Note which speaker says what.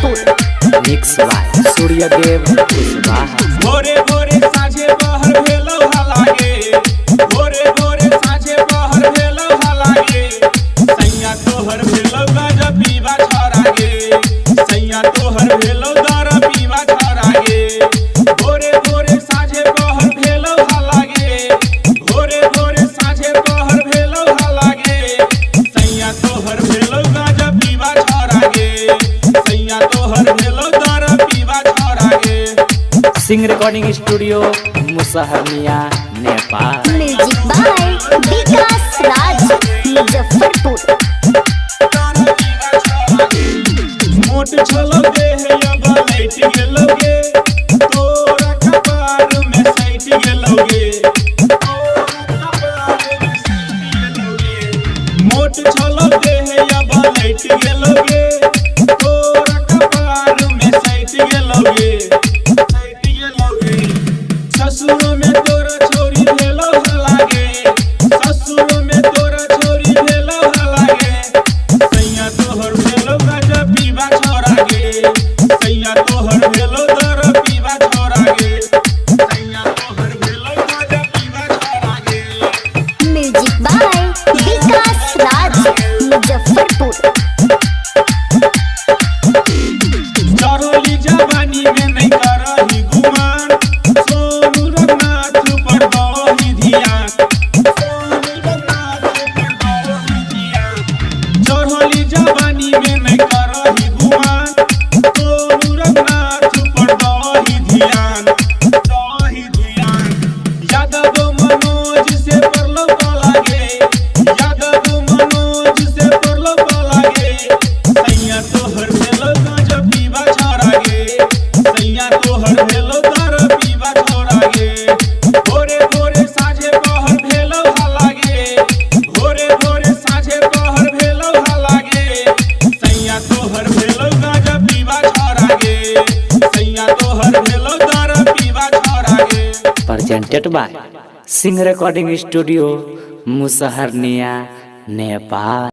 Speaker 1: Muzaffarpur.
Speaker 2: Mix by Suryadev Kushwaha.
Speaker 3: भोरे भोरे साँझे पहर भेलौ हालागे, भोरे भोरे साँझे पहर भेलौ हालागे, सैया तोहर भेलौ गजब पीबा छरागे, सैया तोहर भेलौ दर पीबा छरागे। भोरे भोरे साँझे पहर भेलौ हालागे, भोरे भोरे साँझे पहर भेलौ हालागे, सैया तोहर भेलौ गजब पीबा छरागे, सैया तोहर भेलौ दर पीबा छरागे।
Speaker 2: Singh recording studio Musaharniya Nepal.
Speaker 1: Music by Vikas Raj Muzaffarpur.
Speaker 3: मोट छलो देह अब लैट गेलोगे, तोरा कपार में सैट गेलोगे, मोट छलो देह अब लैट गेलोगे, तोरा कपार में सैट गेलोगे, सैट गेलोगे। ससुर में तोरा छोरी भेलो हलागे, ससुर में तोरा छोरी भेलो हलागे, सैया तोहर भेलो गजब पीबा छरागे, सैया तोहर भेलो दर पीबा छरागे, सैया तोहर भेलो गजब पीबा छरागे।
Speaker 1: Music by Vikas Raj Muzaffarpur.
Speaker 3: चढ़ोली जवानी में नहीं करही गुमान, सोनू रघुनाथ पर दही धियान, सोनू रघुनाथ पर दही धियान। चढ़ोली जवानी में नहीं करही गुमान, सोनू रघुनाथ पर दही धियान, दही धियान। यादव मनोज से परलो पलागे, यादव मनोज से परलो पलागे, सैया तोहर भेलो गजब पीबा छरागे, सैया तोहर भेलो दर पीबा छरागे। भोरे भोरे साँझे पहर भेलो हालागे, भोरे भोरे साँझे पहर भेलो हालागे, सैया तोहर भेलो गजब पीबा छरागे, सैया तोहर भेलो दर पीबा छरागे।
Speaker 2: Presented by Singh recording studio Musaharniya Nepal.